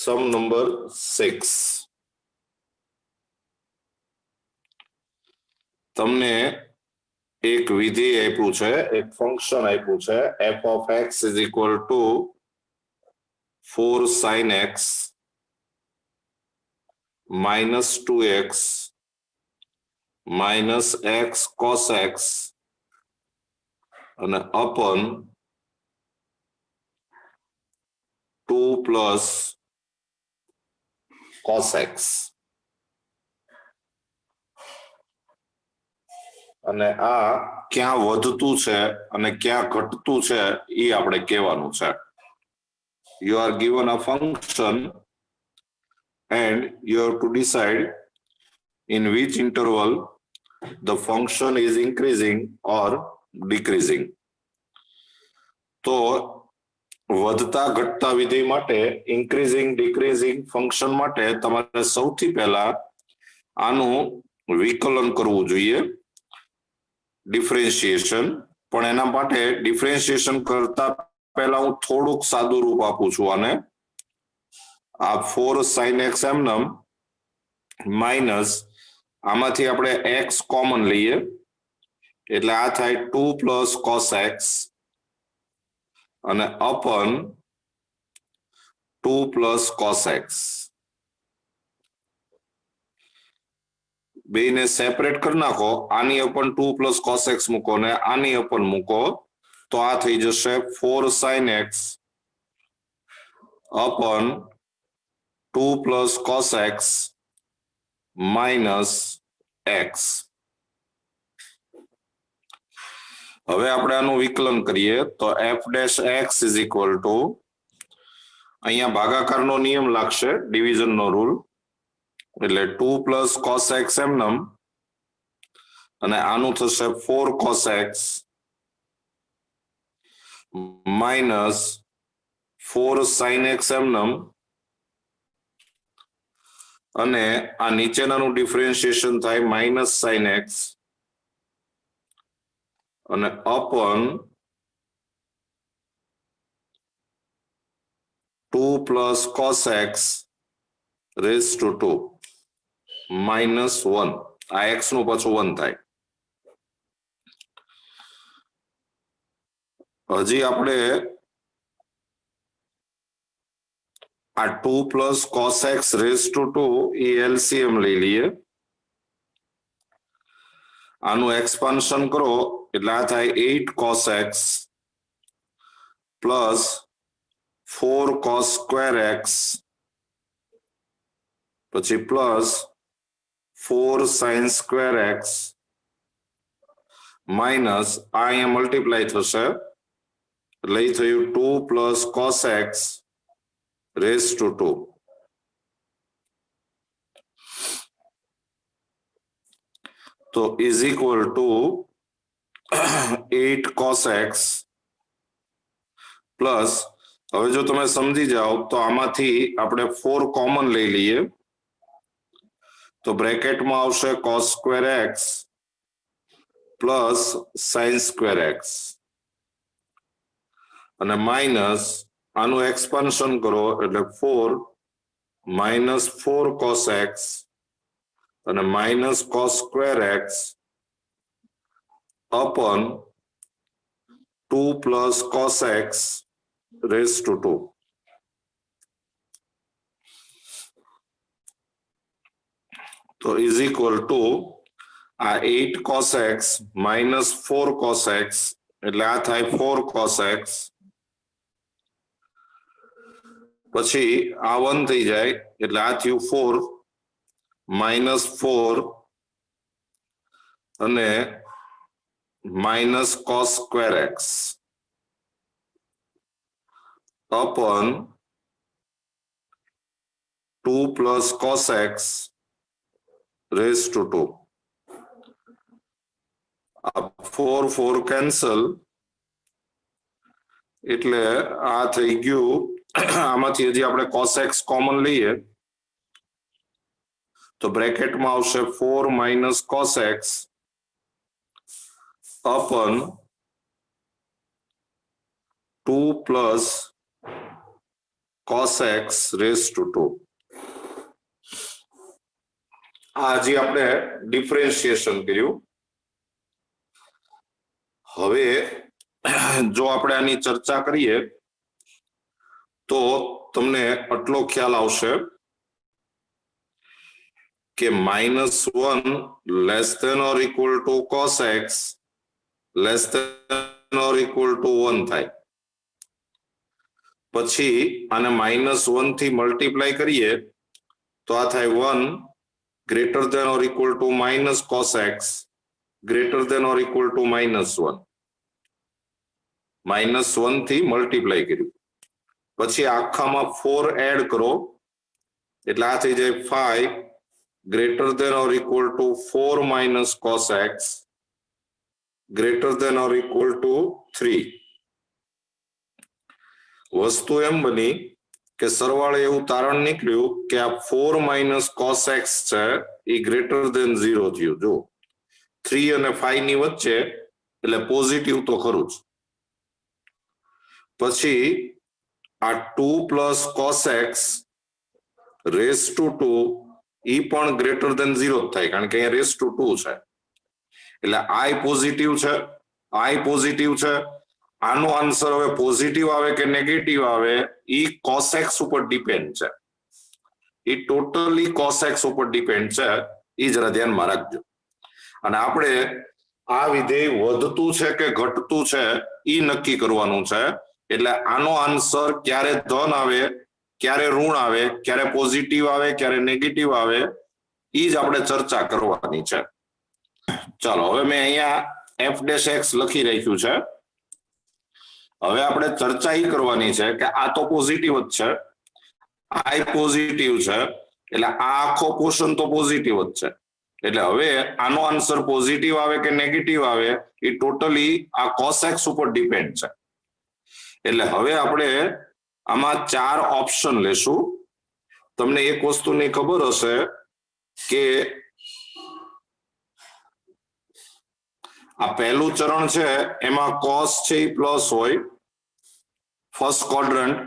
સમ number 6 તમને એક વિધેય આપ્યું છે, એક ફંક્શન આપ્યું છે f of x is equal to 4 sin x minus 2x minus x cos x અને upon 2 plus cos x અને આ ક્યાં વધતું છે અને ક્યાં ઘટતું છે એ આપણે કહેવાનું છે. You are given a function and you have to decide in which interval the function is increasing or decreasing. તો વધતા ઘટતા વિધેય માટે ઇન્ક્રીઝિંગ ડિક્રીઝિંગ ફંક્શન માટે તમારે સૌથી પહેલા આનું વિકલન કરવું જોઈએ, ડિફરન્શિએશન. પણ એના માટે ડિફરન્શિએશન કરતા પહેલા હું થોડુંક સાદું રૂપ આપું છું આને. આ 4 sin x એમનેમ માઇનસ આમાંથી આપણે x કોમન લઈએ એટલે આ થાય 2 plus cos x અને અપન 2 plus cos x. બેને સેપરેટ કરી નાખો, આની અપન 2 plus cos x મૂકો ને આની અપન મૂકો તો આ થઈ જશે 4 sin x અપન 2 plus cos x minus x. હવે આપણે આનું વિકલન કરીએ તો f dash x is equal to, અહીંયા ભાગાકારનો નિયમ લાગશે, ડિવિઝનનો રૂલ, એટલે 2 plus cos x એમનેમ અને આનું થશે 4 cos x minus 4 sin x એમનેમ અને આ નીચેનાનું ડિફરન્શિએશન થાય માઇનસ sin x અને અપન 2 plus cos x raised to 2 minus 1. આ x નું પાછું 1 થાય. હજી આપણે આ 2 plus cos x raised to 2 A LCM લઈ લઈએ. આનું એક્સપાન્શન કરો એટલે આ થાય 8 cos x plus 4 cos square x પછી plus 4 sin square x minus આ અહીંયા મલ્ટીપ્લાય થશે એટલે એ થયું 2 plus cos x raised to 2. તો is equal to 8 cos x plus, હવે જો તમે સમજી જાઓ તો આમાંથી આપણે 4 કોમન લઈ લઈએ તો બ્રેકેટમાં આવશે cos square x plus sin square x અને માઇનસ આનું એક્સપાન્શન કરો એટલે 4 minus 4 cos x અને minus cos square x upon 2 plus cos x raised to 2. તો is equal to આ 8 cos x minus 4 cos x એટલે આ થાય 4 cos x પછી આ 1 થઈ જાય એટલે આ થયું 4 minus 4 અને minus cos square x upon 2 plus cos x raised to 2. 4 cancel એટલે આ થઈ ગયું. આમાંથી હજી આપણે cos x કોમન લઈએ તો બ્રેકેટમાં આવશે 4 minus cos x upon 2 plus cos x raised to 2. આજે આપણે ડિફરન્શિએશન કર્યું. હવે જો આપણે આની ચર્ચા કરીએ તો તમને આટલો ખ્યાલ આવશે કે -1 less than or equal to cos x less than or equal to 1 થાય. પછી આને -1 થી મલ્ટીપ્લાય કરીએ તો આ થાય 1 greater than or equal to minus cos x greater than or equal to -1. -1 થી મલ્ટીપ્લાય કર્યું પછી આખામાં 4 એડ કરો એટલે આ થઈ જાય 5 greater than or equal to 4 minus cos x greater than or equal to 3. વસ્તુ એમ બની કે સરવાળે એવું તારણ નીકળ્યું કે આ 4 માઇનસ cos x છે એ ગ્રેટર ધેન 0 થયું. જો 3 અને 5 ની વચ્ચે એટલે પોઝિટિવ તો ખરું જ. પછી આ 2 plus cos x raise two 2 ઈ પણ ગ્રેટર ધેન 0 જ થાય કારણ કે અહીંયા રેસ ટુ 2 છે એટલે આઈ પોઝિટિવ છે આઈ પોઝિટિવ છે. આનો આન્સર હવે પોઝિટિવ આવે કે નેગેટિવ આવે ઈ cos x ઉપર ડિપેન્ડ છે. ઈ ટોટલી cos x ઉપર ડિપેન્ડ છે. ઈ જરા ધ્યાનમાં રાખજો. અને આપણે આ વિધેય વધતું છે કે ઘટતું છે ઈ નક્કી કરવાનું છે. એટલે આનો આન્સર ક્યારે ધન આવે ક્યારે ઋણ આવે ક્યારે પોઝિટિવ આવે ક્યારે નેગેટિવ આવે ઈ જ આપણે ચર્ચા કરવાની છે. ચાલો હવે મેં અહીંયા f' x લખી રાખ્યું છે. હવે આપણે ચર્ચા ઈ કરવાની છે કે આ તો પોઝિટિવ જ છે આ પોઝિટિવ છે એટલે આ આખો પોર્શન તો પોઝિટિવ જ છે. એટલે હવે આનો આન્સર પોઝિટિવ આવે કે નેગેટિવ આવે એ ટોટલી આ cos x ઉપર ડિપેન્ડ છે. એટલે હવે આપણે આમાં 4 ઓપ્શન લેશું. તમને એક વસ્તુની ખબર હશે કે આ પહેલું ચરણ છે એમાં cos છે એ પ્લસ હોય ફર્સ્ટ ક્વોડ્રન્ટ.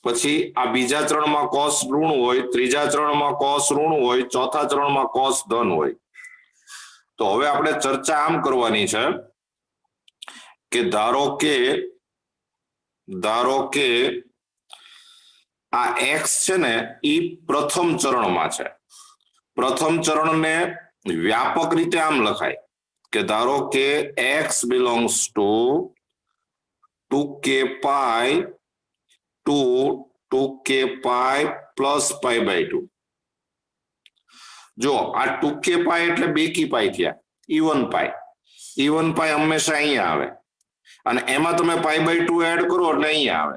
પછી આ બીજા ચરણમાં cos ઋણ હોય ત્રીજા ચરણમાં cos ઋણ હોય ચોથા ચરણમાં cos ધન હોય. તો હવે આપણે ચર્ચા આમ કરવાની છે કે ધારો કે આ x છે ને ઈ પ્રથમ ચરણમાં છે. પ્રથમ ચરણને વ્યાપક રીતે આમ લખાય કે ધારો કે x belongs to 2k pi to 2k pi plus pi by 2. જો આ 2k pi એટલે બેકી પાઈ થયા even pi હંમેશા અહીંયા આવે અને એમાં તમે pi by 2 એડ કરો એટલે અહીંયા આવે.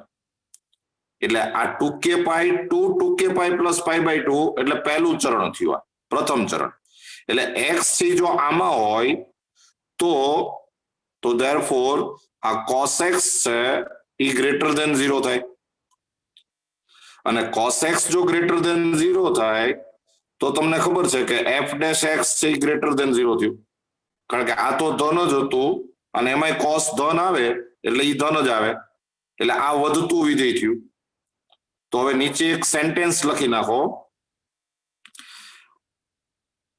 એટલે આ 2k pi to 2k pi plus pi by 2 એટલે પહેલું ચરણ થયું આ પ્રથમ ચરણ. એટલે x થી જો આમાં હોય તો therefore આ cos x છે ઈ ગ્રેટર ધેન 0 થાય. અને cos x જો ગ્રેટર ધેન 0 થાય તો તમને ખબર છે કે f' x છે ઈ ગ્રેટર ધેન 0 થયું કારણ કે આ તો ધન જ હતું અને એમાંય cos ધન આવે એટલે ઈ ધન જ આવે એટલે આ વધતું વિધેય થયું. તો હવે નીચે એક સેન્ટેન્સ લખી નાખો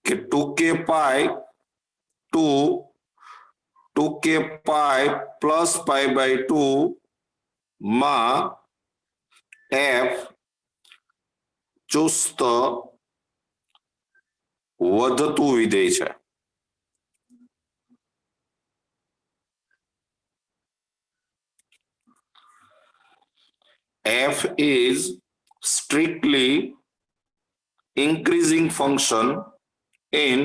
કે 2k pi to 2k pi plus pi by 2 માં f ચુસ્ત વધતું વિધેય છે. f is strictly increasing function in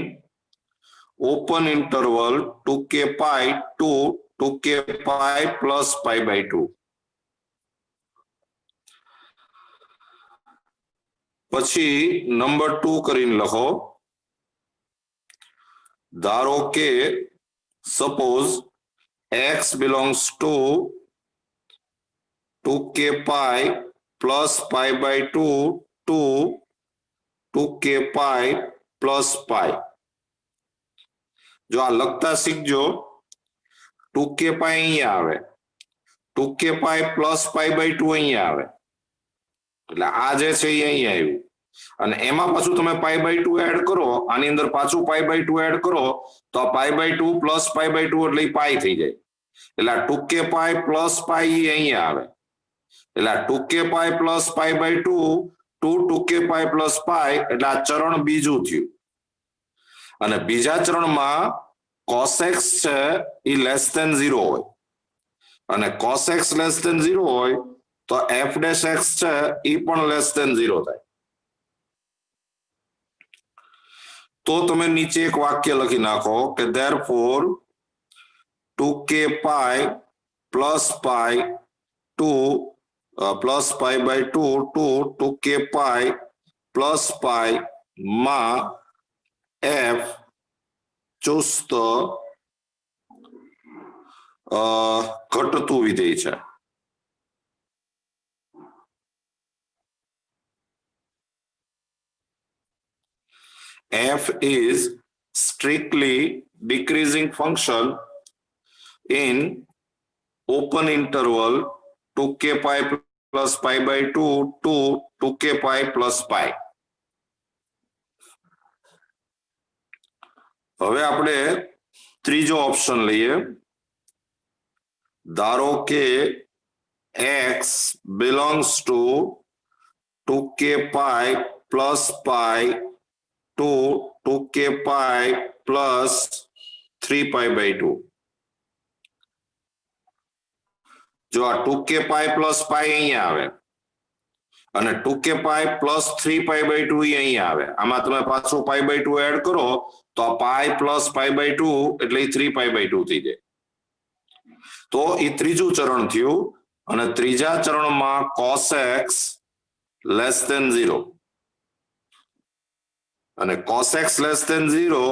open interval 2k pi to 2k pi plus pi by 2. પછી નંબર 2 કરીને લખો ધારો કે suppose x belongs to 2k pi plus pi by 2 to 2k pi plus pi. જો આ લખતા શીખજો 2k pi અહીંયા આવે 2k pi plus pi by 2 અહીંયા આવે એટલે આ જે છે એ અહીંયા આવ્યું અને એમાં પાછું તમે π/2 એડ કરો, આની અંદર પાછું π/2 એડ કરો તો π/2 પ્લસ π/2 એટલે પાઈ થઈ જાય, એટલે 2k પાઈ પ્લસ પાઈ અહીંયા આવે, એટલે 2k pi plus π/2 2k pi plus પાઈ, એટલે આ ચરણ બીજું થયું. અને બીજા ચરણમાં cos x છે એ લેસ ધેન 0 હોય અને cos x લેસ ધેન 0 હોય તો f ડેશ x છે એ પણ લેસ ધેન 0 થાય. તો તમે નીચે એક વાક્ય લખી નાખો કે therefore 2k pi plus pi 2 plus π/2 to 2k pi plus pi માં f ચુસ્ત ઘટતું વિધેય છે. f is strictly decreasing function in open interval 2k pi plus π/2 to 2k pi plus pi. હવે આપણે ત્રીજો ઓપ્શન લઈએ. ધારો કે x belongs to 2k pi plus pi to 2k pi plus 3π/2. જો આ 2k pi plus pi અહીંયા આવે અને 2k pi plus 3π/2 અહીંયા આવે, આમાં તમે પાછું π/2 એડ કરો તો પાઈ પ્લસ π/2 એટલે 3π/2 થઈ જાય. તો એ ત્રીજું ચરણ થયું અને ત્રીજા ચરણમાં cos x લેસ ધેન 0 અને cos x લેસ ધેન 0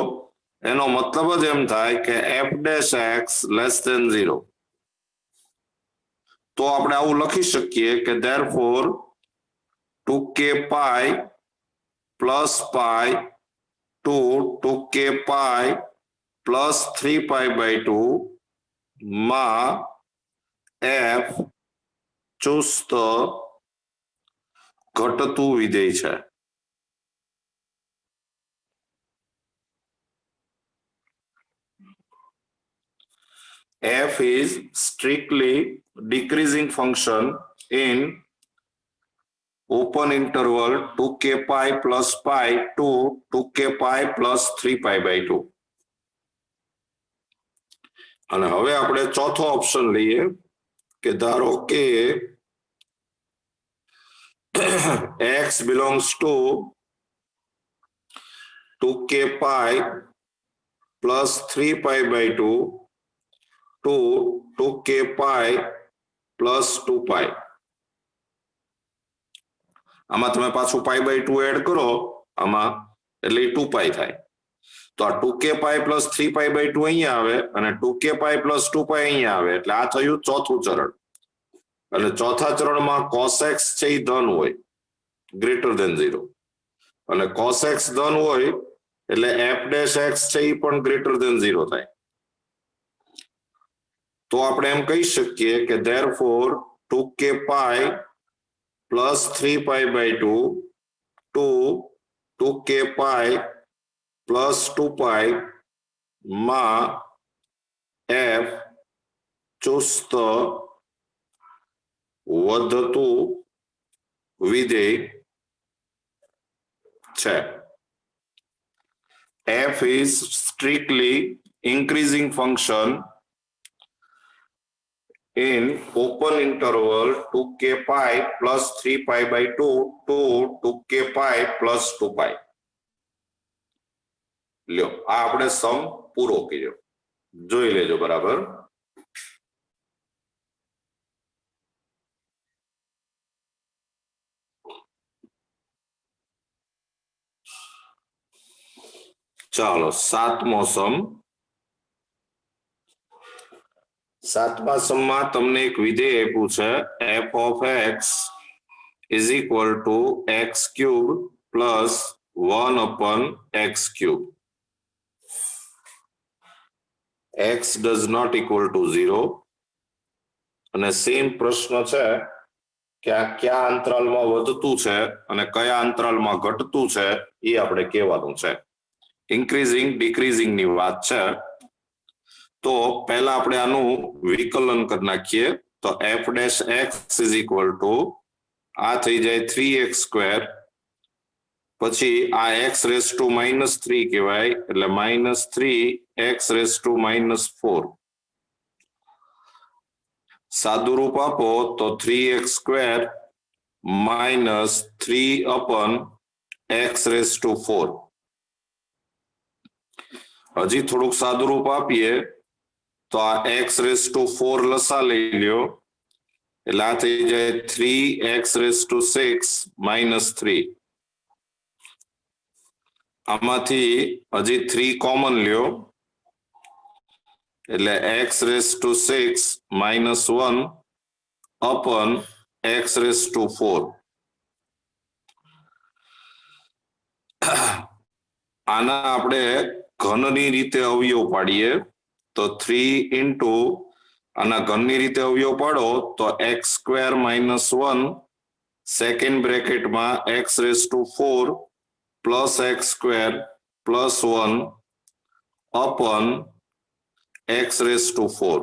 એનો મતલબ જ એમ થાય કે f dash x less than 0. તો આપણે આવું લખી શકીએ કે therefore 2k pi plus pi to 2k pi plus 3π/2 માં f ચુસ્ત ઘટતું વિધેય છે. f is strictly decreasing function in open interval 2k pi plus pi to 2k pi plus 3π/2. અને હવે આપણે ચોથો ઓપ્શન લઈએ કે ધારો કે x belongs to 2k pi plus 3π/2 to 2k pi plus 2pi. આમાં તમે પાછું π/2 એડ કરો આમાં એટલે 2pi થાય. તો આ 2k pi plus 3π/2 અહીંયા આવે અને 2k pi plus 2pi અહીંયા આવે, એટલે આ થયું ચોથું ચરણ. એટલે ચોથા ચરણમાં cos x છે એ ધન હોય ગ્રેટર ધેન 0 અને cos x ધન હોય એટલે f ડેશ x છે એ પણ ગ્રેટર ધેન 0 થાય. તો આપણે એમ કહી શકીએ કે therefore 2k pi plus 3π/2 to 2k pi plus 2pi માં f ચુસ્ત વધતું વિધેય છે. f is strictly increasing function in open interval 2k pi plus 3π/2 to 2k pi plus 2pi. લ્યો આ આપણે સમ પૂરો કર્યો, જોઈ લેજો બરાબર. ચાલો સાતમો સમ. સાતમા સમમાં તમને એક વિધેય આપ્યું છે f of x is equal to x cube plus 1/x cube. x does not equal to 0 અને સેમ પ્રશ્ન છે કયા અંતરાલમાં વધતું છે અને કયા અંતરાલમાં ઘટતું છે એ આપણે કહેવાનું છે. ઇન્ક્રીઝિંગ ડિક્રીઝિંગ ની વાત છે. તો પહેલા આપણે આનું વિકલન કરી નાખીએ. તો f dash x is equal two આ થઈ જાય 3x², પછી આ x રેસ ટુ -3 કહેવાય એટલે -3x રેસ ટુ -4. સાદું રૂપ આપો તો 3x² -3 upon x raise to 4. હજી થોડુંક સાદું રૂપ આપીએ તો આ x રેસ ટુ 4 લસા લઈ લ્યો એટલે આ થઈ જાય 3x રેસ ટુ 6 -3. આમાંથી હજી 3 કોમન લ્યો એટલે x raise two 6 -1 upon x raise to 4. આના આપણે ઘનની રીતે અવયવ પાડીએ તો 3 ઇન્ટુ આના ઘનની રીતે અવયવ પાડો તો x² -1 સેકન્ડ બ્રેકેટમાં x raise to 4 plus x² plus 1 upon x raise to 4.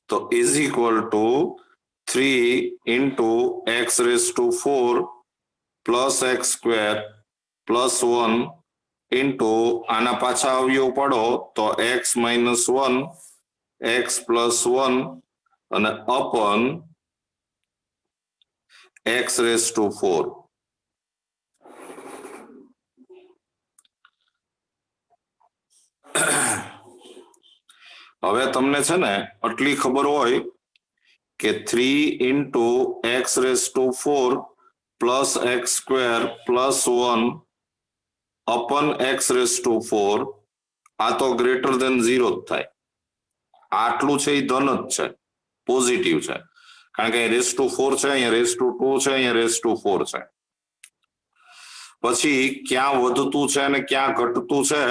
તો is equal to 3 into x raise to 4 plus x² plus 1 into આના પાછા અવયવ પાડો તો x -1 x પ્લસ 1 અને અપન x રેસ ટુ 4. હવે તમને છે ને આટલી ખબર હોય કે 3 into x raise to 4 plus x² plus 1 અપન x raise to 4 આ તો ગ્રેટર ધેન 0 જ થાય. આટલું છે એ ધન જ છે, પોઝિટિવ છે, કારણ કે રેસ ટુ 4 છે, અહીંયા રેસ ટુ 2 છે, અહીંયા રેસ ટુ 4 છે. પછી ક્યાં વધતું છે અને ક્યાં ઘટતું છે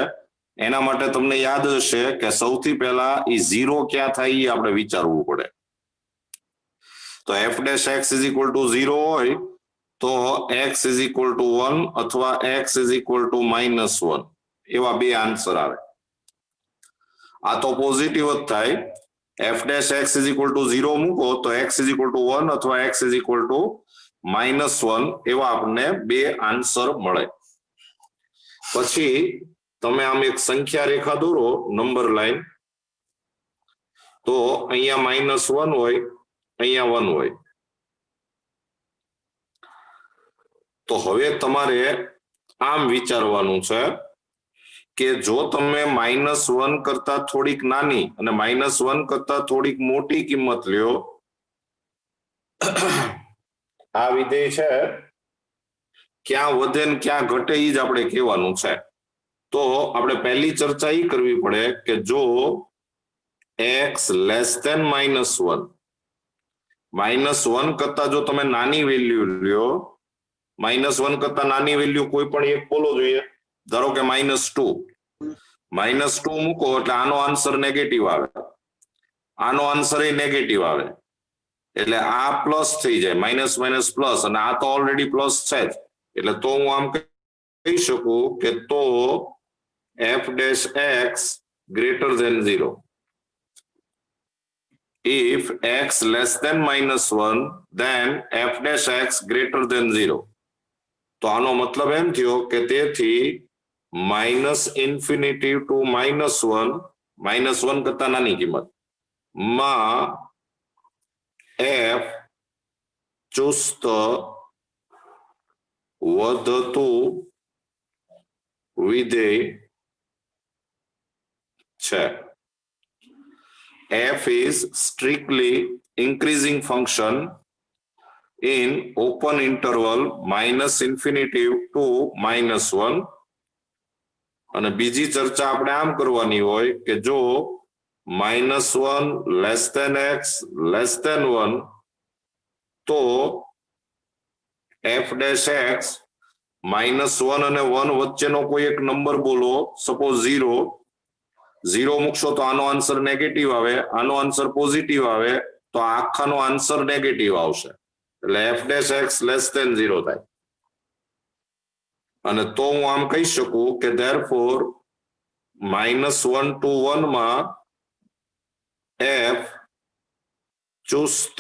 એના માટે તમને યાદ હશે કે સૌથી પહેલા એ 0 ક્યાં થાય એ આપણે વિચારવું પડે. તો f dash x is equal two 0 હોય તો x ઇઝ ઇક્વલ ટુ 1 અથવા x ઇઝ ઇક્વલ ટુ -1 એવા બે આન્સર આવે. આ તો પોઝિટિવ જ થાય. f dash x is equal two 0 મૂકો તો x ઇઝ ઇક્વલ ટુ 1 અથવા x ઇઝ ઇક્વલ ટુ -1 એવા આપણને બે આન્સર મળે. પછી તમે આમ એક સંખ્યા રેખા દોરો નંબર લાઈન, તો અહીંયા -1 હોય, અહીંયા 1 હોય. તો હવે તમારે આમ વિચારવાનું છે કે જો તમે -1 કરતા થોડીક નાની અને -1 કરતા થોડીક મોટી કિંમત લ્યો, આ વિધેય છે ક્યાં વધે ને ક્યાં ઘટે એ જ આપણે કહેવાનું છે. તો આપણે પહેલી ચર્ચા એ કરવી પડે કે જો x લેસ ધેન -1, -1 કરતા જો તમે નાની વેલ્યુ લ્યો, -1 કરતા નાની વેલ્યુ કોઈ પણ એક બોલો જોઈએ, ધારો કે -2, -2 મૂકો એટલે આનો આન્સર નેગેટિવ આવે, આનો આન્સર એ નેગેટિવ આવે, એટલે આ પ્લસ થઈ જાય, માઇનસ માઇનસ પ્લસ, અને આ તો ઓલરેડી પ્લસ છે જ, એટલે તો હું આમ કહી શકું કે તો f dash x greater than 0. If x less than -1 then f dash x greater than 0. તો આનો મતલબ એમ થયો કે તેથી -ઇન્ફિનિટી ટુ -1 કરતા નાની કિંમત માં f ચુસ્ત વધતું વિધેય છે. f is strictly increasing function in open interval -infinity to -1. અને બીજી ચર્ચા આપણે આમ કરવાની હોય કે જો -1 less than x less than 1 તો f ડેશ x -1 અને 1 વચ્ચેનો કોઈ એક નંબર બોલો, સપોઝ 0 મૂકશો તો આનો આન્સર નેગેટિવ આવે, આનો આન્સર પોઝિટિવ આવે, તો તો આખાનો આન્સર નેગેટિવ આવશે, એટલે f dash x less than 0 થાય. અને તો હું આમ કહી શકું કે therefore -1 to 1 માં f ચુસ્ત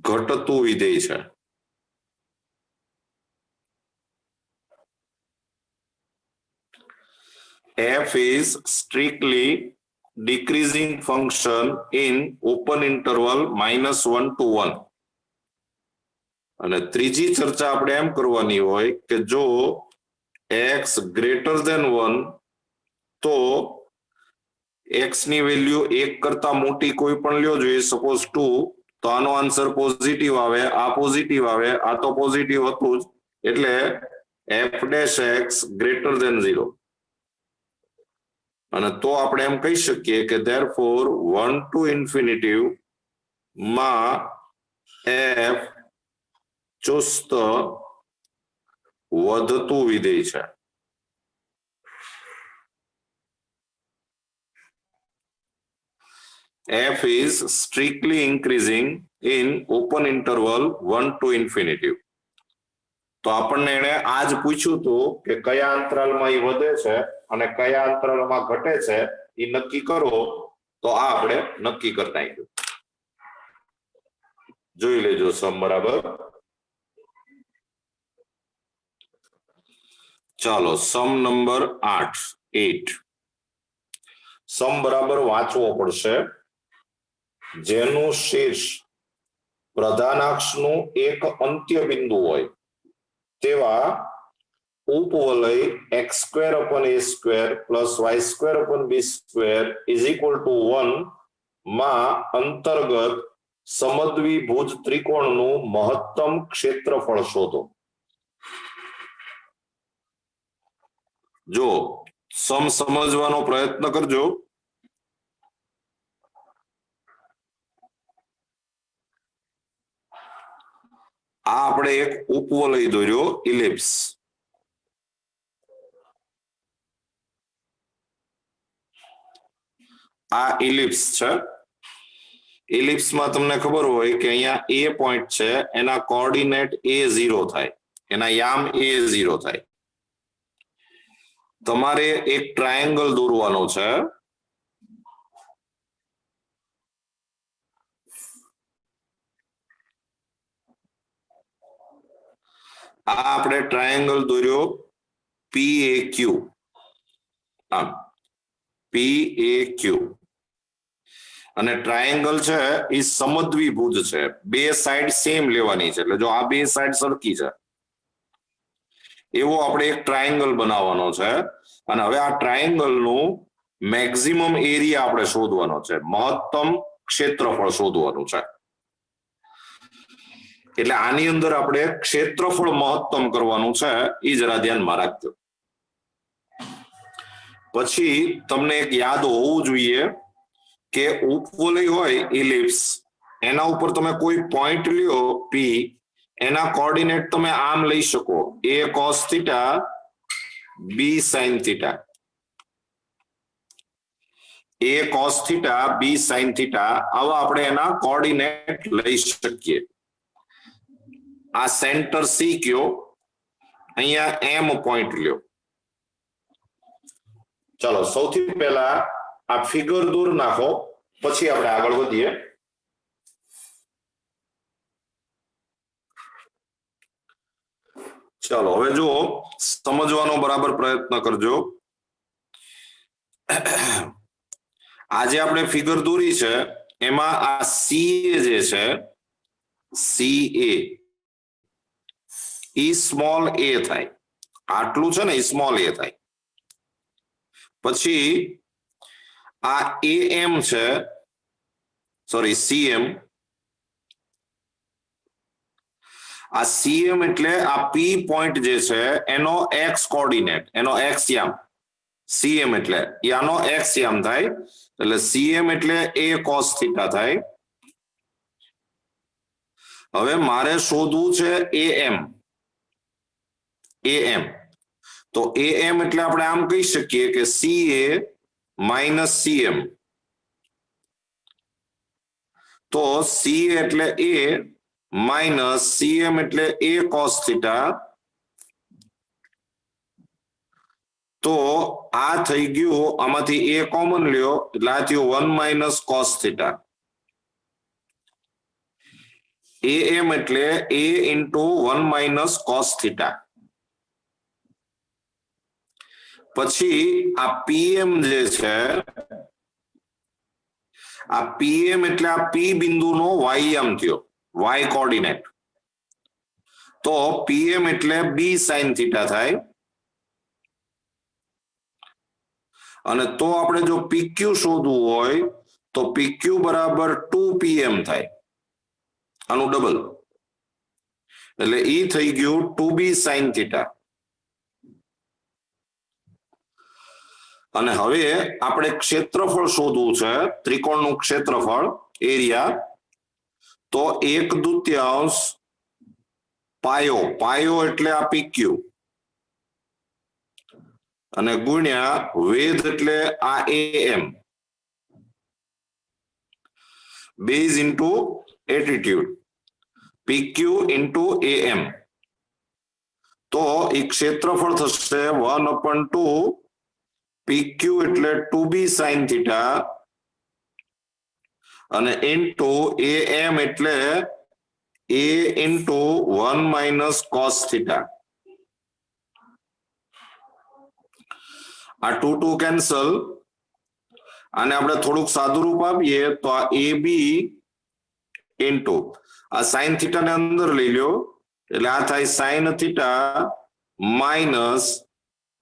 ઘટતું વિધેય છે. f is strictly decreasing function in open interval -1 to 1. અને ત્રીજી ચર્ચા આપણે એમ કરવાની હોય કે જો x ગ્રેટર ધેન 1 તો x ની વેલ્યુ 1 કરતા મોટી કોઈ પણ લ્યો જોઈએ, સપોઝ 2, તો આનો આન્સર પોઝિટિવ આવે, આ પોઝિટિવ આવે, આ તો પોઝિટિવ હતું જ, એટલે f dash x greater than 0. અને તો આપણે એમ કહી શકીએ કે therefore 1 to infinity માં f ચુસ્ત વધતું વિધેય છે. f is strictly increasing in open interval 1 to infinity. તો આપણને એને આજ પૂછ્યું હતું કે કયા અંતરાલમાં એ વધે છે અને કયા અંતરાલમાં ઘટે છે, એ નક્કી કરો, તો આ આપણે નક્કી કરી નાખ્યું. જોઈ લેજો સમ બરાબર. ચાલો સમ નંબર 8. સમ બરાબર વાંચવો પડશે. જેનું શીર્ષ પ્રધાનાક્ષનું એક અંત્ય બિંદુ હોય તેવા ઉપવલય x² + a² + y² = 1 માં અંતર્ગત સમદ્વિભુજ ત્રિકોણનું મહત્તમ ક્ષેત્રફળ શોધો. જો સમ સમજવાનો પ્રયત્ન કરજો. આ આપણે એક ઉપવલય દોર્યો, ઇલિપ્સ. આ ઇલિપ્સ છે. ઇલિપ્સમાં તમને ખબર હોય કે અહીંયા a પોઈન્ટ છે, એના કોઓર્ડિનેટ a0 થાય, એના યામ a0 થાય. તમારે એક ટ્રાયેંગલ દોરવાનો છે. આ આપણે ટ્રાયેંગલ દોર્યો PAQ. આમ PAQ. અને ટ્રાયેંગલ છે એ સમદ્વિભુજ છે, બે સાઈડ સેમ લેવાની છે. એટલે જો આ બે સાઈડ સરખી છે એવો આપણે એક ટ્રાયેંગલ બનાવવાનો છે. અને હવે આ ટ્રાયેંગલનું મેક્સિમમ એરિયા આપણે શોધવાનો છે, મહત્તમ ક્ષેત્રફળ શોધવાનું છે. એટલે આની અંદર આપણે ક્ષેત્રફળ મહત્તમ કરવાનું છે, એ જરા ધ્યાનમાં રાખજો. પછી તમને એક યાદ હોવું જોઈએ કે ઉપવલય હોય ઇલિપ્સ, એના ઉપર તમે કોઈ પોઈન્ટ લ્યો P, એના કોઓર્ડિનેટ તમે આમ લઈ શકો, a cos θ b sin θ. a cos θ b sin θ આવા આપણે એના કોઓર્ડિનેટ લઈ શકીએ. આ સેન્ટર C કયો, અહીંયા M પોઈન્ટ લ્યો. ચાલો સૌથી પહેલા આ ફિગર દૂર નાખો, પછી આપણે આગળ વધીએ. ચાલો હવે જુઓ, સમજવાનો બરાબર પ્રયત્ન કરજો. આજે આપણે ફિગર દોરી છે એમાં આ CA જે છે, CA ઈ સ્મોલ a થાય, આટલું છે ને ઈ સ્મોલ a થાય. પછી આ AM છે, સોરી CM. આ CM એટલે આ P પોઈન્ટ જે છે એનો x કોઓર્ડિનેટ, એનો x યામ. CM એટલે આનો x યામ થાય, એટલે CM એટલે a cos θ થાય. હવે મારે શોધવું છે AM. તો AM એટલે આપણે આમ કહી શકીએ કે CA - CM. તો CA એટલે A માઇનસ CM એટલે A cos થીટા. તો આ થઈ ગયું, આમાંથી A કોમન લ્યો એટલે આ થયું 1 માઇનસ cos થીટા. AM એટલે A into 1 minus cos theta. પછી આ PM જે છે, આ PM એટલે આ P બિંદુનો વાયયામ થયો, y કોર્ડિનેટ. તો PM એટલે B sin થીટા થાય. અને તો આપણે જો PQ શોધવું હોય તો PQ બરાબર 2PM થાય, આનું ડબલ, એટલે એ થઈ ગયું 2B sin થીટા. અને હવે આપણે ક્ષેત્રફળ શોધવું છે, ત્રિકોણનું ક્ષેત્રફળ, એરિયા. તો 1/2 પાયો, પાયો એટલે આ PQ, અને ગુણ્યા વેધ એટલે આ AM, base into attitude, PQ into AM. તો એ ક્ષેત્રફળ થશે 1/2 PQ એટલે 2B sin થીટા અને ઇન્ટુ AM એટલે A into 1 minus cos theta. આ 2 2 કેન્સલ. આને આપણે થોડુંક સાદું રૂપ આપીએ તો આ AB ઇન્ટુ આ sin થીટા ને અંદર લઈ લ્યો એટલે આ થાય sin theta minus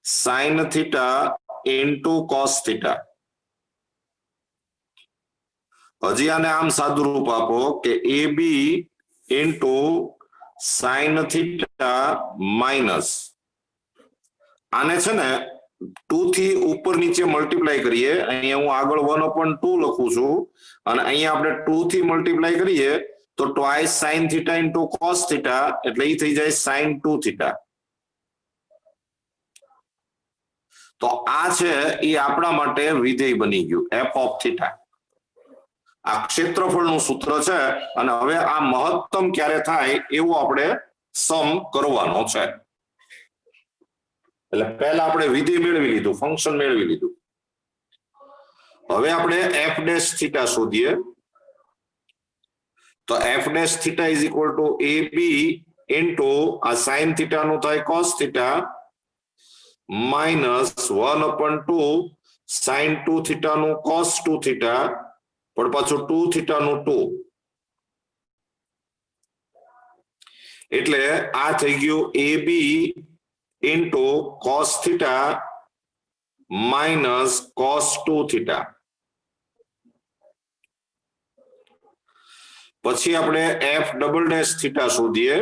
sin theta into cos theta. હજી આને આમ સાદું રૂપ આપો કે AB into sin theta minus, આને છે ને 2 થી ઉપર નીચે મલ્ટીપ્લાય કરીએ. અહીંયા હું આગળ 1/2 લખું છું અને અહીંયા આપણે 2 થી મલ્ટીપ્લાય કરીએ તો twice sin theta into cos theta, એટલે એ થઈ જાય sin 2 થીટા. તો આ છે એ આપણા માટે વિધેય બની ગયું f of થીટા. આ ક્ષેત્રફળનું સૂત્ર છે અને હવે આ મહત્તમ ક્યારે થાય એવું આપણે સમ કરવાનો છે. એટલે પહેલા આપણે વિધેય મેળવી લીધું, ફંક્શન મેળવી લીધું. હવે આપણે f ડેશ થીટા શોધીએ. તો f dash theta is equal to AB into આ sin થીટા નું થાય cos theta minus 1/2 sin 2 theta નું cos 2 થીટા, પણ પાછું 2 થીટા નું 2, એટલે આ થઈ ગયું AB into cos theta minus cos 2 theta. પછી આપણે f ડબલ ડેશ થીટા શોધીએ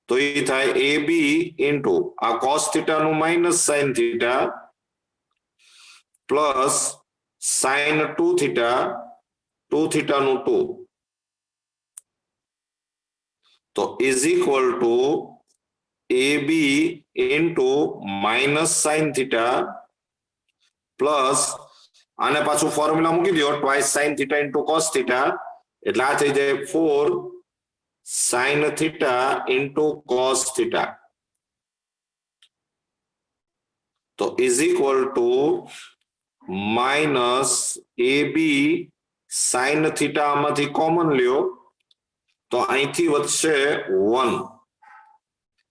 તો એ થાય AB ઇન્ટુ આ cos થીટા નું minus sin theta plus sin 2 theta, 2 theta નું 2, તો is equal to AB into minus sin theta plus આને પાછું ફોર્મ્યુલા મૂકી દો twice sin theta into cos theta, એટલે આ થઈ જાય 4 sin theta into cos theta. તો is equal to minus AB sin theta આમાંથી કોમન લ્યો તો અહીંથી વધશે 1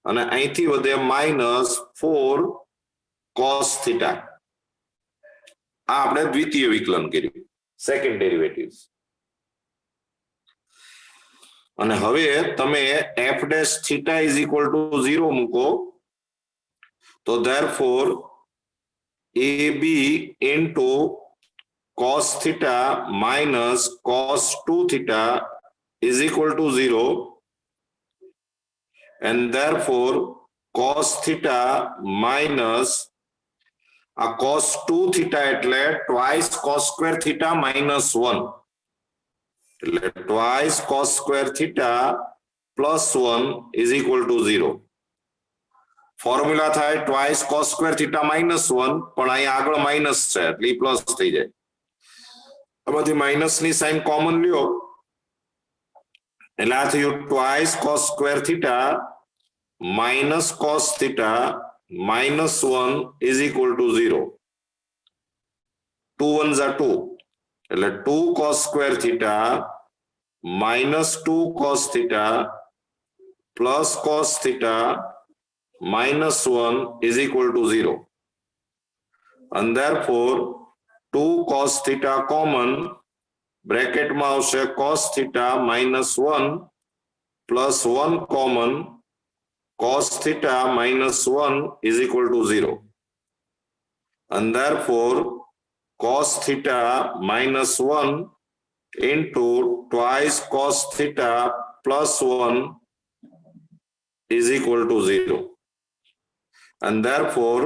અને અહીંથી વધે માઇનસ 4 cos થીટા. આ આપણે દ્વિતીય વિકલન કર્યું, સેકન્ડ ડેરિવેટિવ્સ. અને હવે તમે f dash theta is equal two 0 મૂકો તો therefore AB into cos theta minus cos 2 theta is equal to 0, and therefore cos theta minus a cos 2 theta એટલે twice cos square theta minus 1, એટલે twice cos square theta plus 1 is equal to 0. Formula થાય twice cos square theta minus 1, પણ અહીંયા આગળ minus છે એટલે plus થઈ જાય. આમાંથી માઇનસની સાઇન કોમન લ્યો એટલે આ થયું twice cos square theta minus cos theta -1 is equal two 0. 2 1s are 2 એટલે 2 cos square theta -2 cos theta plus cos theta -1 is equal to 0. And therefore 2 cos theta common, bracket માં આવશે cos theta -1 plus 1 common, cos theta -1 is equal to 0. And therefore cos theta -1 into twice cos theta plus 1 is equal to 0. And therefore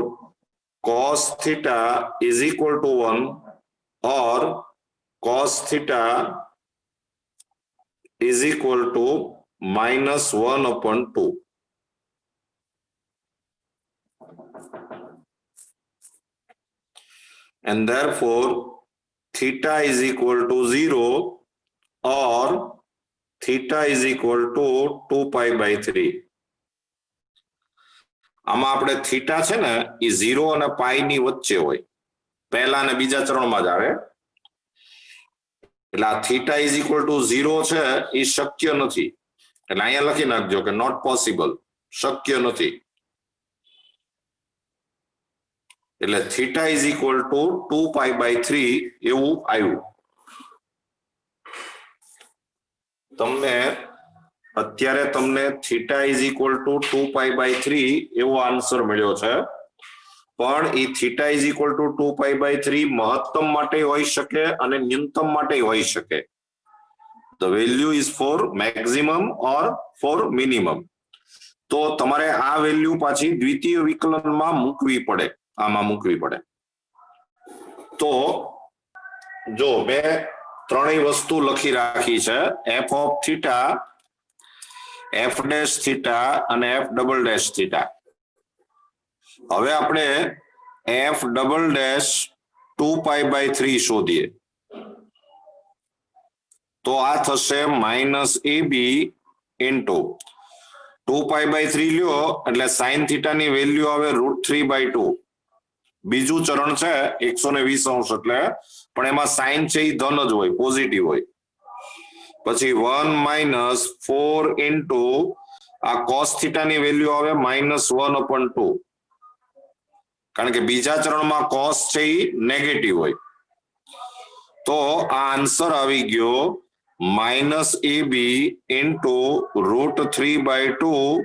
cos theta is equal to 1 or cos theta is equal to -1/2. And therefore theta is equal to 0 or theta is equal to 2π/3. આમાં આપણે theta છે ને એ 0 અને પાઈ ની વચ્ચે હોય, પહેલા અને બીજા ચરણમાં જ આવે, એટલે આ થીટા ઇઝ ઇક્વલ ટુ 0 છે એ શક્ય નથી, એટલે અહીંયા લખી નાખજો કે નોટ પોસિબલ, શક્ય નથી. એટલે થીટા ઇઝ ઇક્વલ ટુ 2π/3 એવું આવ્યું. અત્યારે તમને થીટા ઇઝ ઇક્વલ ટુ 2π/3 એવો આન્સર મળ્યો છે, પણ એ થીટા ઇઝ ઇક્વલ ટુ 2π/3 મહત્તમ માટે હોઈ શકે અને ન્યૂનતમ માટે હોઈ શકે. The value is for maximum or for minimum. તો તમારે આ વેલ્યુ પાછી દ્વિતીય વિકલનમાં મૂકવી પડે, આમાં મૂકવી પડે. તો જો મેં ત્રણેય વસ્તુ લખી રાખી છે, f of theta, f dash theta અને f ડબલ ડેશ થીટા. હવે આપણે f ડબલ ડેશ 2π/3 શોધીએ તો આ થશે -ab ઇન્ટુ 2π/3 લ્યો એટલે સાઇન થીટા ની વેલ્યુ આવે √3/2. બીજું ચરણ છે 120 એટલે, પણ એમાં સાઇન છે એ ધન જ હોય, પોઝિટિવ હોય. પછી 1 - 4 ઇન્ટુ આ કોસ થીટા ની વેલ્યુ આવે -1/2, કારણ કે બીજા ચરણમાં કોસ છે એ નેગેટિવ હોય. તો આ આન્સર આવી ગયો -ab ઇન્ટુ √3/2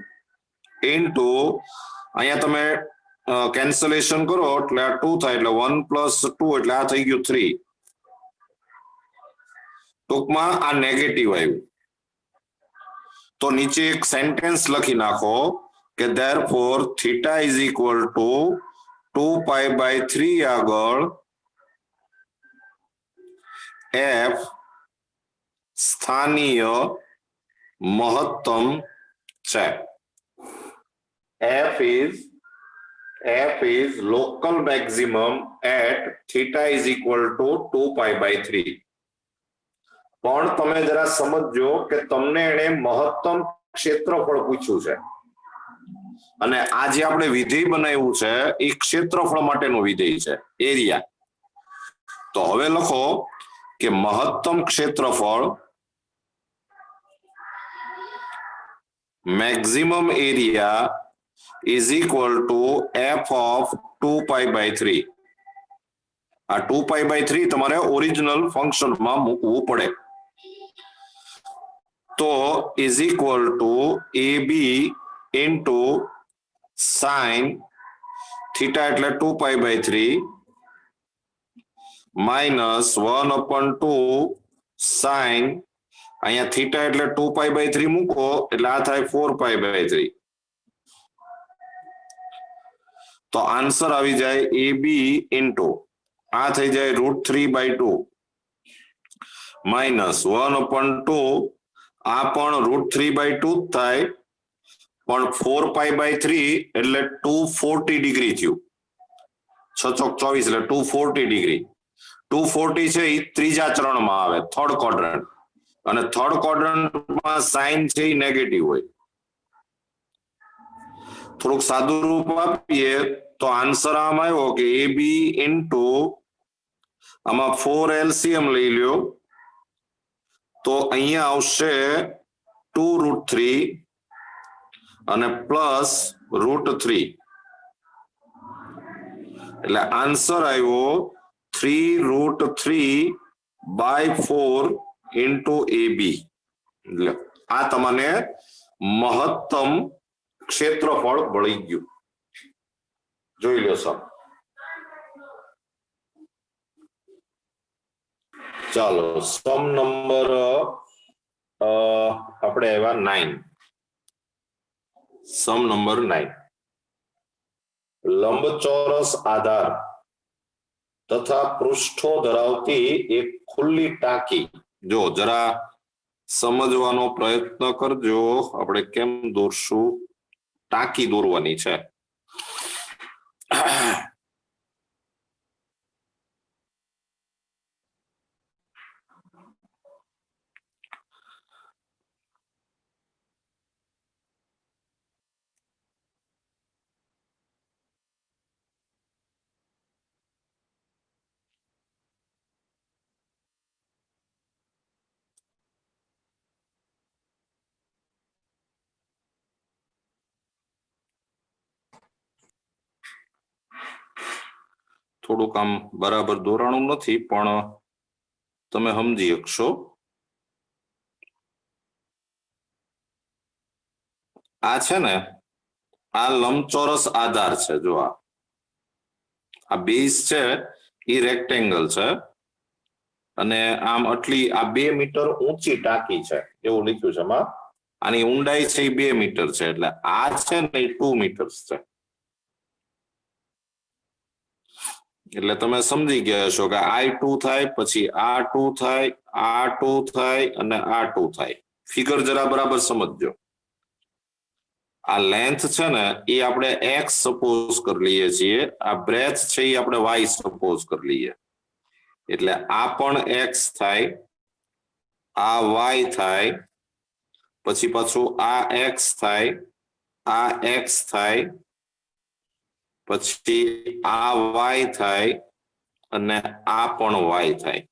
ઇન્ટુ, અહીંયા તમે કેન્સલેશન કરો એટલે આ 2 થાય, એટલે 1 + 2 એટલે આ થઈ ગયું 3. ટૂંકમાં આ નેગેટિવ આવ્યું. તો નીચે એક સેન્ટેન્સ લખી નાખો કે therefore theta is equal to 2π/3 આગળ f સ્થાનીય મહત્તમ છે. f is local maximum at theta is equal to 2π/3. પણ તમે જરા સમજો કે તમને એને મહત્તમ ક્ષેત્રફળ પૂછ્યું છે, અને આ જે આપણે વિધેય બનાવ્યું છે એ ક્ષેત્રફળ માટેનું વિધેય છે, એરિયા. તો હવે લખો કે મહત્તમ ક્ષેત્રફળ maximum area is equal to f of 2π/3. આ 2π/3 તમારે ઓરિજિનલ ફંક્શનમાં મૂકવું પડે. તો is equal to ab into sin theta એટલે 2π/3 -1/2 sin, અહીંયા થીટા એટલે 2π/3 મૂકો એટલે આ થાય 4π/3. તો આન્સર આવી જાય ab ઇન્ટુ આ થઈ જાય √3/2 -1/2, આ પણ √3/2 થાય, પણ 4π/3 એટલે 240 ડિગ્રી થયું, 6 ચોક 24 એટલે 240 ડિગ્રી. 240 છે એ ત્રીજા ચરણમાં આવે, થર્ડ ક્વોડ્રન્ટ, અને થર્ડ ક્વોડ્રન્ટમાં સાઇન છે એ નેગેટિવ હોય. થોડુંક સાદું રૂપ આપીએ તો આન્સર આમ આવ્યો કે AB ઇન્ટુ આમાં 4 LCM લઈ લ્યો તો અહીંયા આવશે 2√3 અને પ્લસ √3, એટલે આન્સર આવ્યો 3√3/4 ઇન્ટુ AB. એટલે આ તમને મહત્તમ ક્ષેત્રફળ મળી ગયું. જોઈ લો સર. ચાલો સમ નંબર આપણે આવ્યા 9. Sum number 9. લંબચોરસ આધાર તથા પૃષ્ઠો ધરાવતી એક ખુલ્લી ટાંકી. જો જરા સમજવાનો પ્રયત્ન કરજો, આપણે કેમ દોરશું. ટાંકી દોરવાની છે. થોડુંક આમ બરાબર દોરાણું નથી, પણ તમે સમજી શકશો. આ છે ને, આ લંબચોરસ આધાર છે. જો આ બેઝ છે એ રેક્ટેંગલ છે, અને આમ આટલી આ 2 મીટર ઊંચી ટાંકી છે એવું લખ્યું છે એમાં. આની ઊંડાઈ છે એ 2 મીટર છે, એટલે આ છે ને એ 2 મીટર્સ છે. એટલે તમે સમજી ગયા છો કે I2 થાય, પછી આ 2 થાય, આ 2 થાય અને આ 2 થાય. ફિગર જરા બરાબર સમજજો. આ લેન્થ છે ને એ આપણે x સપોઝ કરી લઈએ છીએ, આ બ્રેથ છે એ આપણે y સપોઝ કરી લઈએ. એટલે આ પણ x થાય, આ y થાય, પછી પાછું આ x થાય, આ x થાય, પછી આ y થાય અને આ પણ y થાય.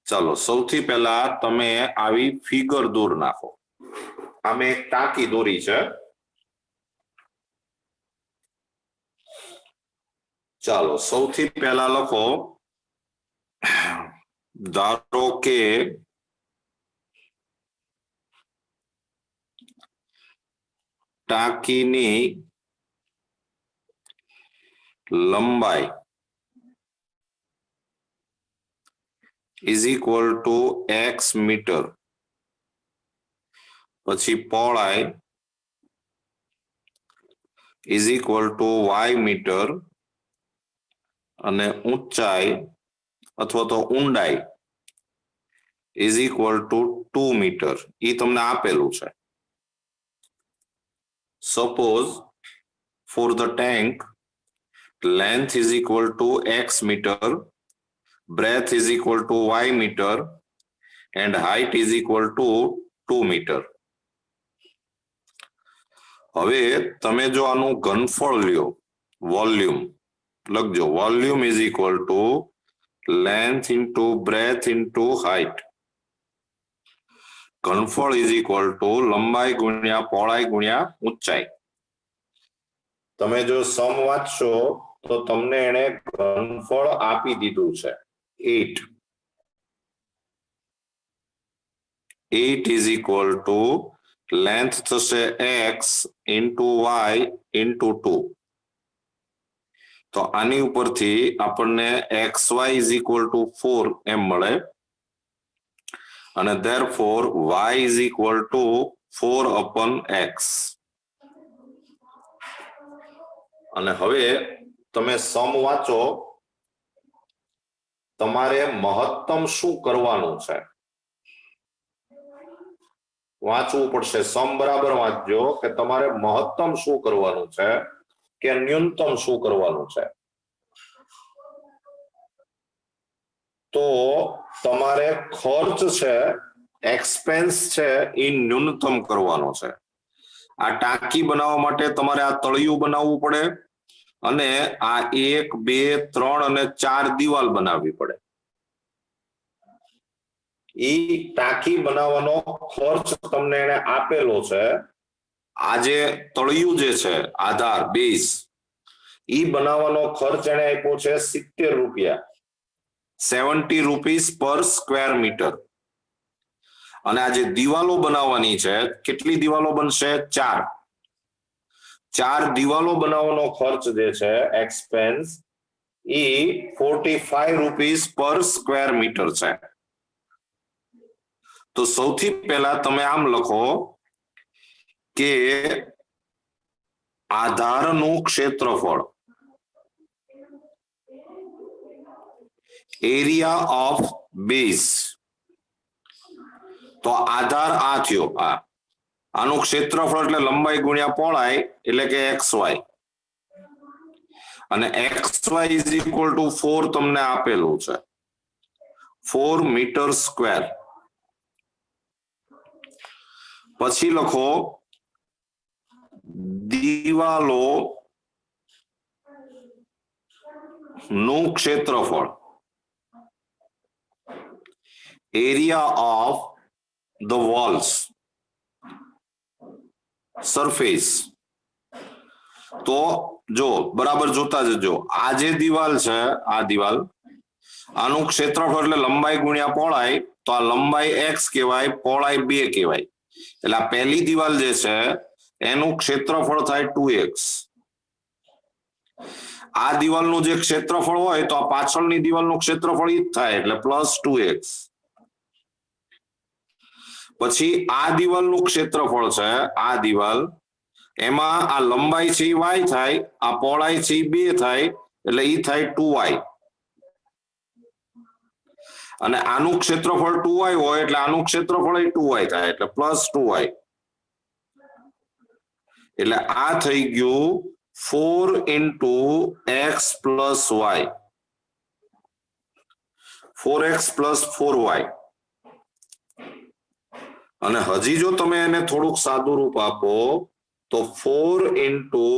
ચાલો સૌથી પહેલા તમે આવી ફિગર દોર નાખો. આમે એક ટાંકી દોરી છે. ચાલો સૌથી પહેલા લખો, ધારો કે ટાંકીની લંબાઈ is equal to x metre, પછી પહોળાઈ is equal to y metre, અને ઊંચાઈ અથવા તો ઊંડાઈ ઇઝ ઇક્વલ ટુ 2 મીટર. એ તમને આપેલું છે. Suppose for the tank length is equal to x metre, breadth is equal to y meter, and height is equal to 2 meter. હવે તમે જો આનું ઘનફળ લ્યો, વોલ્યુમ લખજો. Volume is equal to length into breadth into height. ઘનફળ is equal to લંબાઈ ગુણ્યા પહોળાઈ ગુણ્યા ઊંચાઈ. તમે જો સમ વાંચશો તો તમને એને ઘનફળ આપી દીધું છે 8. 8 is equal to length થશે x into y into 2. તો આની ઉપરથી આપણને xy is equal to 4 એમ મળે, અને therefore y is equal to 4 upon x. અને હવે તમે સમ વાંચો, તમારે મહત્તમ શું કરવાનું છે વાંચવું પડશે. સમ બરાબર વાંચજો કે તમારે મહત્તમ શું કરવાનું છે. કે ન્યૂનતમ શું કરવાનું છે. તો તમારે ખર્ચ છે, એક્સપેન્સ છે, એ ન્યૂનતમ કરવાનો છે. આ ટાંકી બનાવવા માટે તમારે આ તળિયું બનાવવું પડે અને આ 1, 2, 3 અને 4 દિવાલ બનાવવી પડે. ઈ ટાંકી બનાવવાનો ખર્ચ તમને એને આપેલો છે. આ જે તળિયું જે છે, આધાર બેઝ, ઈ બનાવવાનો ખર્ચ એને આપ્યો છે 70 રૂપિયા, 70 રૂપીસ પર સ્ક્વેર મીટર. અને આ જે દિવાલો બનાવવાની છે, કેટલી દિવાલો બનશે? 4. 4 દિવાલો બનાવવાનો ખર્ચ જે છે, એક્સપેન્સ, ઈ 45 રૂપીસ પર સ્ક્વેર મીટર છે. તો સૌથી પહેલા તમે આમ લખો કે આધારનું ક્ષેત્રફળ, એરિયા ઓફ બેઝ. તો આધાર આ થયો, આનું ક્ષેત્રફળ એટલે લંબાઈ ગુણ્યા પહોળાઈ એટલે કે XY, અને XY ઇઝ ઇક્વલ ટુ 4 તમને આપેલું છે, 4 મીટર સ્ક્વેર. પછી લખો દિવાલો નું ક્ષેત્રફળ, area of the walls, surface. તો જો બરાબર જોતા જજો, આ જે દિવાલ છે, આ દિવાલ, આનું ક્ષેત્રફળ એટલે લંબાઈ ગુણ્યા પહોળાઈ, તો આ લંબાઈ x કહેવાય, પહોળાઈ 2 કહેવાય. એટલે આ પહેલી દિવાલ જે છે એનું ક્ષેત્રફળ થાય 2x. આ દિવાલનું જે ક્ષેત્રફળ હોય તો આ પાછળની દિવાલનું ક્ષેત્રફળ ઈ જ થાય, એટલે પ્લસ 2x. પછી આ દિવાલનું ક્ષેત્રફળ છે, આ દિવાલ, એમાં આ લંબાઈ છે y થાય, આ પહોળાઈ છે 2 થાય, એટલે ઈ થાય 2y. અને આનું ક્ષેત્રફળ 2y હોય એટલે આનું ક્ષેત્રફળ 2y થાય, એટલે પ્લસ 2y. એટલે આ થઈ ગયું 4 into x plus y, 4x plus 4y. અને હજી જો તમે એને થોડુંક સાદું રૂપ આપો તો 4 into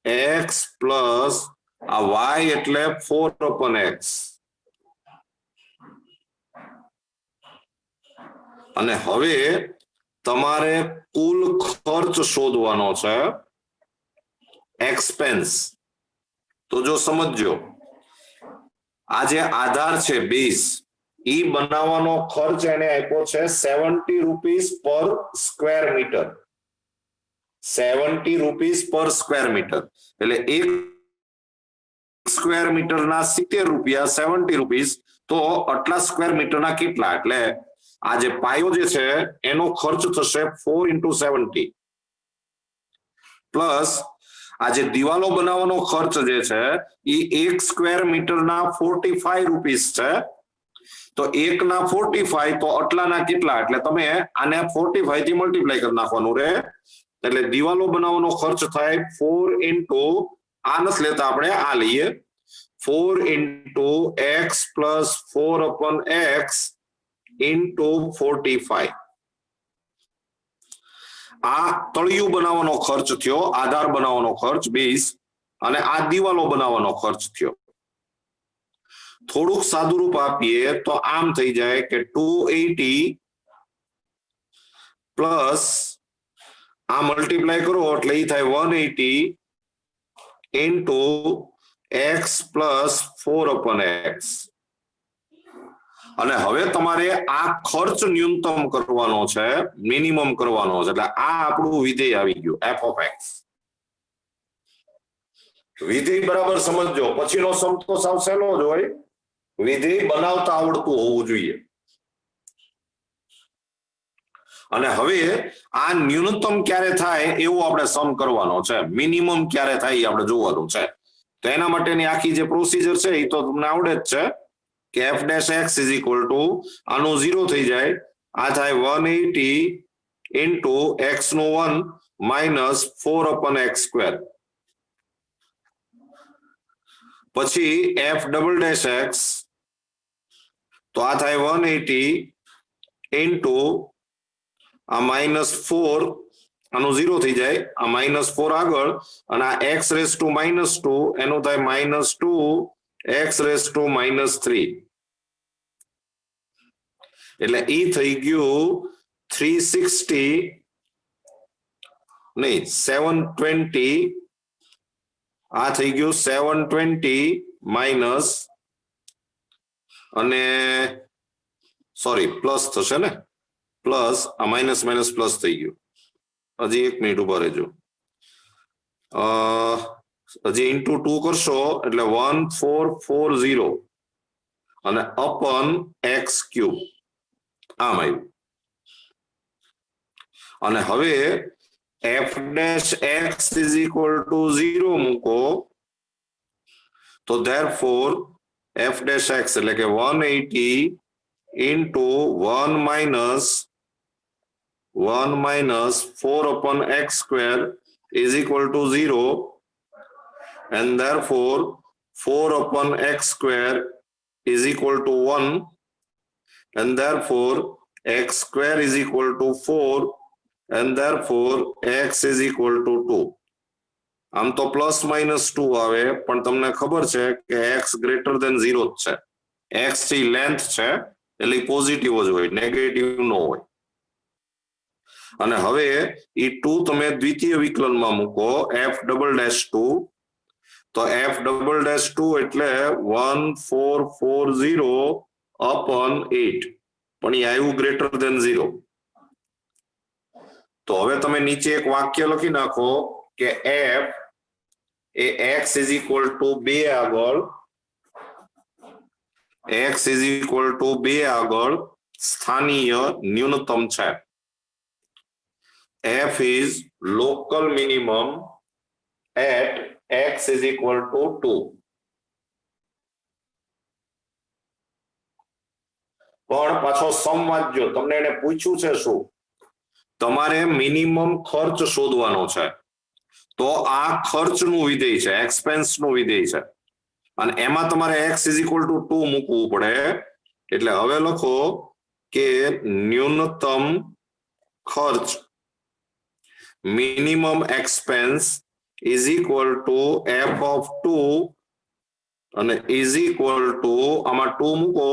x plus આ y એટલે 4 upon x. અને હવે તમારે કુલ ખર્ચ શોધવાનો છે, એક્સપેન્સ. તો જો સમજો, આ જે આધાર છે બેઝ, ઈ બનાવવાનો ખર્ચ એને આપ્યો છે 70 rupees per square metre, 70 rupees per square metre. એટલે 1 સ્ક્વેર મીટરના 70 રૂપિયા, 70 રૂપીસ. તો આટલા સ્ક્વેર મીટરના કેટલા? એટલે આ જે પાયો જે છે એનો ખર્ચ થશે 4 into 70 પ્લસ આ જે દિવાલો બનાવવાનો ખર્ચ જે છે એ 1 સ્ક્વેર મીટરના 45 રૂપીસ છે. તો 1 ના 45 તો આટલાના કેટલા? એટલે તમે આને 45 થી મલ્ટીપ્લાય કરી નાખવાનું રહે. એટલે દિવાલો બનાવવાનો ખર્ચ થાય 4 into આ નથી લેતા આપણે, આ લઈએ, 4 into x plus 4 upon x into 45. આ તળિયું બનાવવાનો ખર્ચ થયો, આધાર બનાવવાનો ખર્ચ બેઝ, અને આ દિવાલો બનાવવાનો ખર્ચ થયો. થોડુંક સાદું રૂપ આપીએ તો આમ થઈ જાય કે 280 પ્લસ આ મલ્ટીપ્લાય કરો એટલે એ થાય 180 into x plus 4 upon x. અને હવે તમારે આ ખર્ચ ન્યૂનતમ કરવાનો છે, મિનિમમ કરવાનો છે. એટલે આ આપણું વિધેય આવી ગયું, f of x. વિધેય બરાબર સમજજો, પછીનો સમ તો સાવ સહેલો જ હોય, વિધેય બનાવતા આવડતું હોવું જોઈએ. અને હવે આ ન્યૂનતમ ક્યારે થાય એવું આપણે સમ કરવાનો છે, મિનિમમ ક્યારે થાય એ આપણે જોવાનું છે. તો એના માટેની આખી જે પ્રોસિજર છે એ તો તમને આવડે જ છે કે f dash x is equal to આનું 0 થઈ જાય, આ થાય 180 into x નું 1 minus 4 upon x square. પછી f ડબલ ડેશ x તો આ થાય 180 ઇન્ટુ આ -4 આનું 0 થઈ જાય આ -4 આગળ અને આ x રેઝ ટુ -2 એનું થાય -2 x રેઝ ટુ -3 એટલે ઈ થઈ ગયું 360 નહીં 720 આ થઈ ગયું 720 માઇનસ અને સોરી પ્લસ થશે ને પ્લસ આ માઇનસ માઇનસ પ્લસ થઈ ગયું હજી 1 મિનિટ ઉભા રહેજો હજી ઇન્ટુ 2 કરશો એટલે 1440 અને અપન x ક્યુબ આમ આવ્યું અને હવે f dash x is equal to 0 મૂકો તો therefore f dash x એટલે કે 180 into 1 minus 4 upon x square is equal to 0 and therefore 4 upon x square is equal to 1 and therefore x square is equal to 4 and therefore x is equal to 2 આમ તો plus minus 2 આવે પણ તમને ખબર છે કે x greater than 0 જ છે x ની લેન્થ છે એટલે પોઝિટિવ જ હોય નેગેટિવ ન હોય અને હવે ઈ 2 તમે દ્વિતીય વિકલનમાં મૂકો f ડબલ ડેશ 2 તો f ડબલ ડેશ 2 એટલે 1440 upon 8 પણ એ આવ્યું ગ્રેટર ધેન 0 તો હવે તમે નીચે એક વાક્ય લખી નાખો કે f A x is equal to 2 આગળ x is equal to 2 આગળ સ્થાનીય ન્યૂનતમ છે f is local minimum at x is equal to 2 પણ પાછો સમ વાંચજો તમને એને પૂછ્યું છે શું તમારે મિનિમમ ખર્ચ શોધવાનો છે તો આ ખર્ચનું વિધેય છે એક્સપેન્સનું વિધેય છે અને એમાં તમારે x is equal to 2 મૂકવું પડે એટલે હવે લખો કે ન્યૂનતમ ખર્ચ minimum expense is equal to f of 2 અને is equal to આમાં 2 મૂકો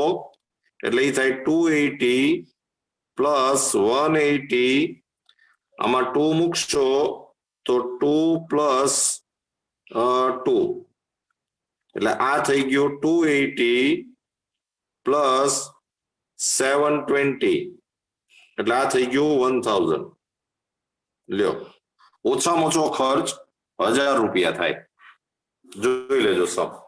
એટલે એ થાય 280 પ્લસ 180 આમાં 2 મૂકશો તો 2 પ્લસ 2 એટલે આ થઈ ગયું 280 પ્લસ 720 એટલે આ થઈ ગયું 1000 લ્યો ઓછામાં ઓછો ખર્ચ 1000 રૂપિયા થાય જોઈ લેજો સબ